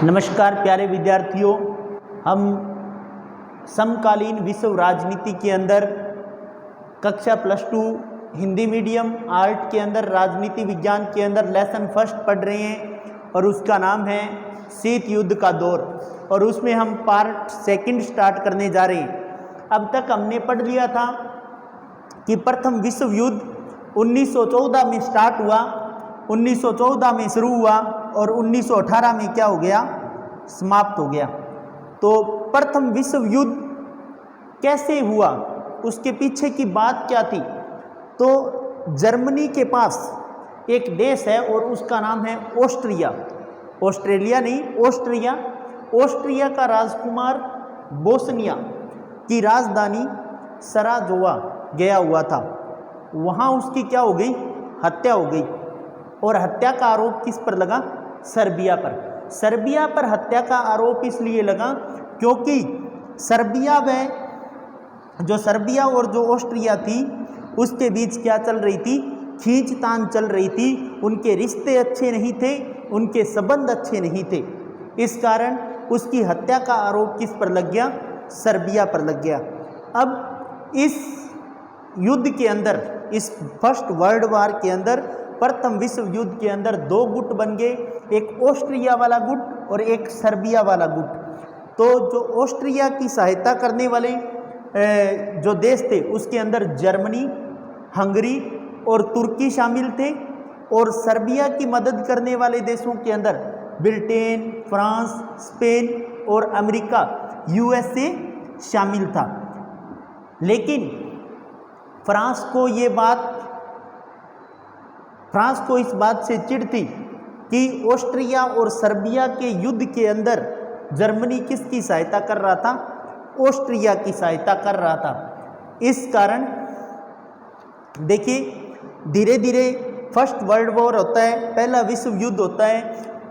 नमस्कार प्यारे विद्यार्थियों, हम समकालीन विश्व राजनीति के अंदर कक्षा +2 हिंदी मीडियम आर्ट के अंदर राजनीति विज्ञान के अंदर लेसन फर्स्ट पढ़ रहे हैं और उसका नाम है शीत युद्ध का दौर और उसमें हम पार्ट सेकंड स्टार्ट करने जा रहे हैं। अब तक हमने पढ़ लिया था कि प्रथम विश्व युद्ध 1914 में स्टार्ट हुआ, 1914 में शुरू हुआ और 1918 में क्या हो गया, समाप्त हो गया। तो प्रथम विश्व युद्ध कैसे हुआ, उसके पीछे की बात क्या थी? तो जर्मनी के पास एक देश है और उसका नाम है ऑस्ट्रिया। ऑस्ट्रेलिया नहीं, ऑस्ट्रिया। ऑस्ट्रिया का राजकुमार बोस्निया की राजधानी सराजोवा गया हुआ था। वहाँ उसकी क्या हो गई, हत्या हो गई। और हत्या का आरोप किस पर लगा? सर्बिया पर। सर्बिया पर हत्या का आरोप इसलिए लगा क्योंकि सर्बिया में जो सर्बिया और जो ऑस्ट्रिया थी उसके बीच क्या चल रही थी, खींचतान चल रही थी। उनके रिश्ते अच्छे नहीं थे, उनके संबंध अच्छे नहीं थे। इस कारण उसकी हत्या का आरोप किस पर लग गया? सर्बिया पर लग गया। अब इस युद्ध के अंदर, इस फर्स्ट वर्ल्ड वार के अंदर, प्रथम विश्व युद्ध के अंदर दो गुट बन गए, एक ऑस्ट्रिया वाला गुट और एक सर्बिया वाला गुट। तो जो ऑस्ट्रिया की सहायता करने वाले जो देश थे उसके अंदर जर्मनी, हंगरी और तुर्की शामिल थे और सर्बिया की मदद करने वाले देशों के अंदर ब्रिटेन, फ्रांस, स्पेन और अमेरिका, यूएसए शामिल था। लेकिन फ्रांस को इस बात से चिढ़ थी कि ऑस्ट्रिया और सर्बिया के युद्ध के अंदर जर्मनी किसकी सहायता कर रहा था? ऑस्ट्रिया की सहायता कर रहा था। इस कारण देखिए, धीरे धीरे फर्स्ट वर्ल्ड वॉर होता है, पहला विश्व युद्ध होता है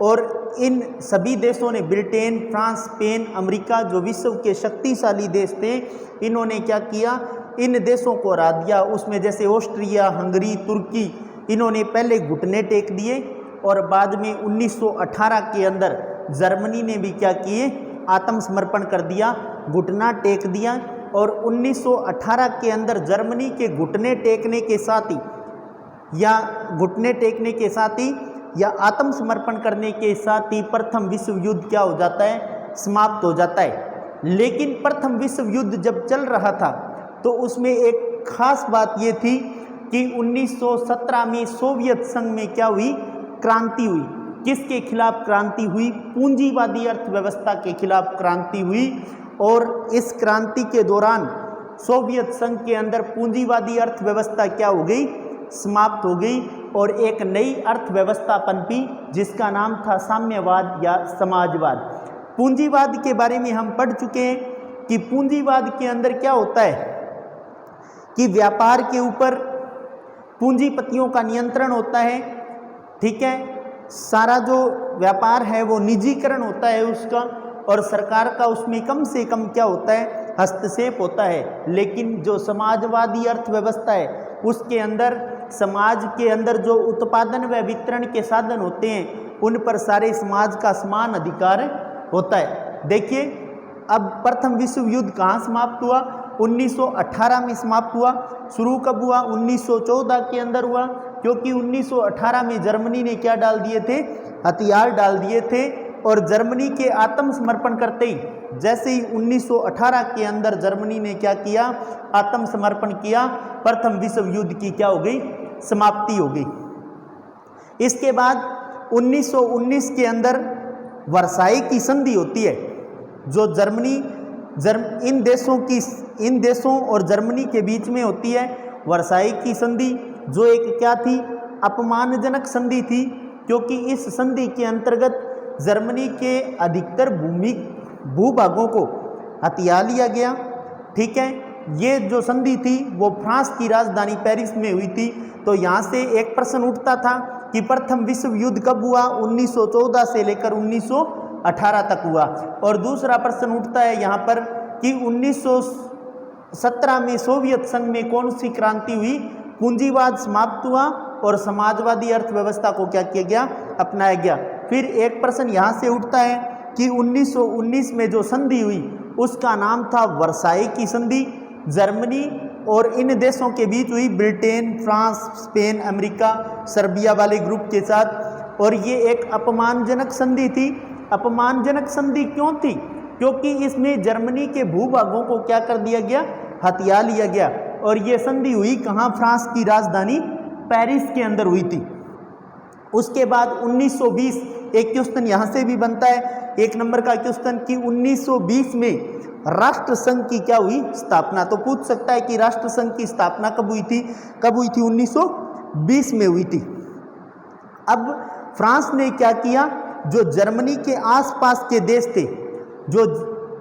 और इन सभी देशों ने, ब्रिटेन, फ्रांस, स्पेन, अमेरिका, जो विश्व के शक्तिशाली देश थे, इन्होंने क्या किया, इन देशों को हरा दिया। उसमें जैसे ऑस्ट्रिया, हंगरी, तुर्की, इन्होंने पहले घुटने टेक दिए और बाद में 1918 के अंदर जर्मनी ने भी क्या किए, आत्मसमर्पण कर दिया, घुटना टेक दिया। और 1918 के अंदर जर्मनी के घुटने टेकने के साथ ही या आत्मसमर्पण करने के साथ ही प्रथम विश्व युद्ध क्या हो जाता है, समाप्त हो जाता है। लेकिन प्रथम विश्व युद्ध जब चल रहा था तो उसमें एक खास बात ये थी कि 1917 में सोवियत संघ में क्या हुई, क्रांति हुई। किसके खिलाफ क्रांति हुई? पूंजीवादी अर्थव्यवस्था के खिलाफ क्रांति हुई। और इस क्रांति के दौरान सोवियत संघ के अंदर पूंजीवादी अर्थव्यवस्था क्या हो गई, समाप्त हो गई और एक नई अर्थव्यवस्था पनपी जिसका नाम था साम्यवाद या समाजवाद। पूंजीवाद के बारे में हम पढ़ चुके हैं कि पूंजीवाद के अंदर क्या होता है कि व्यापार के ऊपर पूंजीपतियों का नियंत्रण होता है, ठीक है। सारा जो व्यापार है वो निजीकरण होता है उसका, और सरकार का उसमें कम से कम क्या होता है, हस्तक्षेप होता है। लेकिन जो समाजवादी अर्थव्यवस्था है उसके अंदर समाज के अंदर जो उत्पादन व वितरण के साधन होते हैं उन पर सारे समाज का समान अधिकार होता है। देखिए, अब प्रथम विश्व युद्ध कहाँ समाप्त हुआ? 1918 में समाप्त हुआ। शुरू कब हुआ? 1914 के अंदर हुआ, क्योंकि 1918 में जर्मनी ने क्या डाल दिए थे, हथियार डाल दिए थे। और जर्मनी के आत्मसमर्पण करते ही, जैसे ही 1918 के अंदर जर्मनी ने क्या किया, आत्मसमर्पण किया, प्रथम विश्व युद्ध की क्या हो गई, समाप्ति हो गई। इसके बाद 1919 के अंदर वर्साई की संधि होती है, जो इन देशों और जर्मनी के बीच में होती है। वर्साई की संधि जो एक क्या थी, अपमानजनक संधि थी, क्योंकि इस संधि के अंतर्गत जर्मनी के अधिकतर भूभागों को हथिया लिया गया, ठीक है। ये जो संधि थी वो फ्रांस की राजधानी पेरिस में हुई थी। तो यहाँ से एक प्रश्न उठता था कि प्रथम विश्व युद्ध कब हुआ? 1914 से लेकर 1918 तक हुआ। और दूसरा प्रश्न उठता है यहाँ पर कि 1917 में सोवियत संघ में कौन सी क्रांति हुई? पूंजीवाद समाप्त हुआ और समाजवादी अर्थव्यवस्था को क्या किया गया, अपनाया गया। फिर एक प्रश्न यहाँ से उठता है कि 1919 में जो संधि हुई उसका नाम था वर्साई की संधि। जर्मनी और इन देशों के बीच हुई, Britain, France, Spain, America, Serbia वाले ग्रुप के साथ। और ये एक अपमानजनक संधि थी। अपमानजनक संधि क्यों थी? क्योंकि इसमें जर्मनी के भूभागों को क्या कर दिया गया? हथिया लिया गया। और ये संधि हुई कहाँ? फ्रांस की राजधानी पेरिस के अंदर हुई थी। उसके बाद 1920, एक क्वेश्चन यहाँ से भी बनता है, 1 नंबर का क्वेश्चन, कि 1920 में राष्ट्र संघ की क्या हुई? स्थापना। तो पूछ सकता है कि राष्ट्र संघ की स्थापना कब हुई थी? कब हुई थी? 1920 में हुई थी। अब फ्रांस ने क्या किया? जो जर्मनी के आसपास के देश थे, जो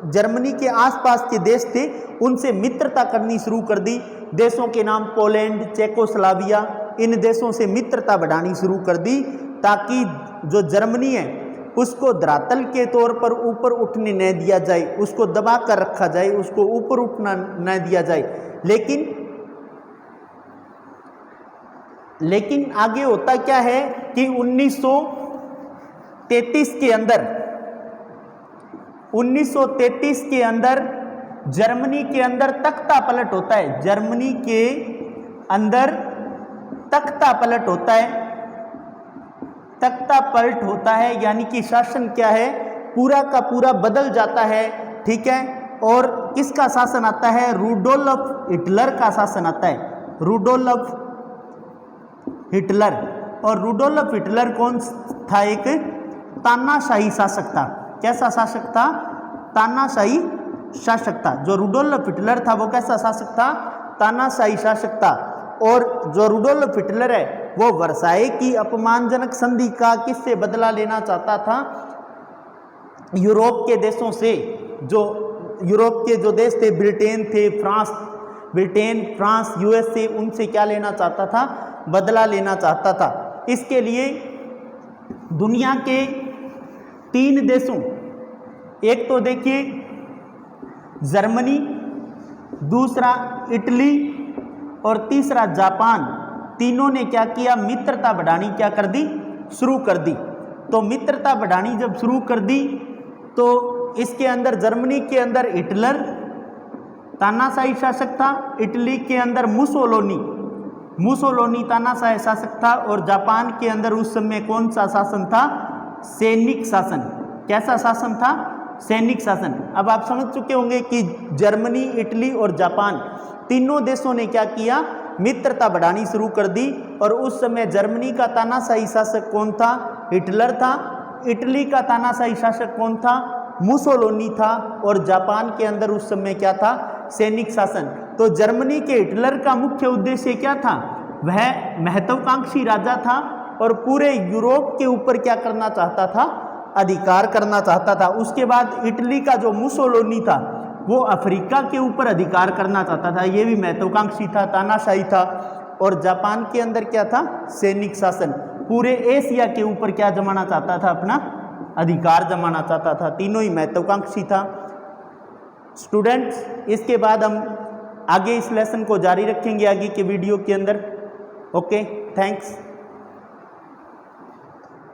जर्मनी के आसपास के देश थे, उनसे मित्रता करनी शुरू कर दी। देशों के नाम पोलैंड, चेकोस्लोवाकिया, इन देशों से मित्रता बढ़ानी शुरू कर दी, ताकि जो जर्मनी है उसको धरातल के तौर पर ऊपर उठने न दिया जाए, उसको दबा कर रखा जाए, उसको ऊपर उठना न दिया जाए। लेकिन आगे होता क्या है कि 1933 के अंदर जर्मनी के अंदर तख्ता पलट होता है। जर्मनी के अंदर तख्ता पलट होता है। तख्ता पलट होता है यानी कि शासन क्या है? पूरा का पूरा बदल जाता है। ठीक है। और किसका शासन आता है? रूडोल्फ हिटलर का शासन आता है। Rudolf Hitler. और रूडोल्फ हिटलर कौन था? एक तानाशाही शासक था। कैसा शासक था? तानाशाही शासक था। जो रूडोल्फ हिटलर था वो कैसा शासक था? तानाशाही शासक था। और जो रूडोल्फ हिटलर है वो वर्साई की अपमानजनक संधि का किससे बदला लेना चाहता था? यूरोप के देशों से। जो यूरोप के जो देश थे, ब्रिटेन, फ्रांस, यूएसए, उनसे क्या लेना चाहता था? बदला लेना चाहता था। इसके लिए दुनिया के 3 देशों, एक तो देखिए जर्मनी, दूसरा इटली और तीसरा जापान, तीनों ने क्या किया? मित्रता बढ़ानी क्या कर दी? शुरू कर दी। तो मित्रता बढ़ानी जब शुरू कर दी तो इसके अंदर, जर्मनी के अंदर हिटलर तानाशाही शासक था, इटली के अंदर मुसोलिनी तानाशाही शासक था, और जापान के अंदर उस समय कौन सा शासन था? सैनिक शासन। कैसा शासन था? सैनिक शासन। अब आप समझ चुके होंगे कि जर्मनी, इटली और जापान, तीनों देशों ने क्या किया? मित्रता बढ़ानी शुरू कर दी। और उस समय जर्मनी का तानाशाही शासक कौन था? हिटलर था। इटली का तानाशाही शासक कौन था? मुसोलिनी था। और जापान के अंदर उस समय क्या था? सैनिक शासन। तो जर्मनी के हिटलर का मुख्य उद्देश्य क्या था? वह महत्वाकांक्षी राजा था और पूरे यूरोप के ऊपर क्या करना चाहता था? अधिकार करना चाहता था। उसके बाद इटली का जो मुसोलिनी था वो अफ्रीका के ऊपर अधिकार करना चाहता था, ये भी महत्वाकांक्षी था, तानाशाही था। और जापान के अंदर क्या था? सैनिक शासन। पूरे एशिया के ऊपर क्या जमाना चाहता था? अपना अधिकार जमाना चाहता था। तीनों ही महत्वाकांक्षी था। स्टूडेंट्स, इसके बाद हम आगे इस लेसन को जारी रखेंगे आगे के वीडियो के अंदर। Okay, thanks.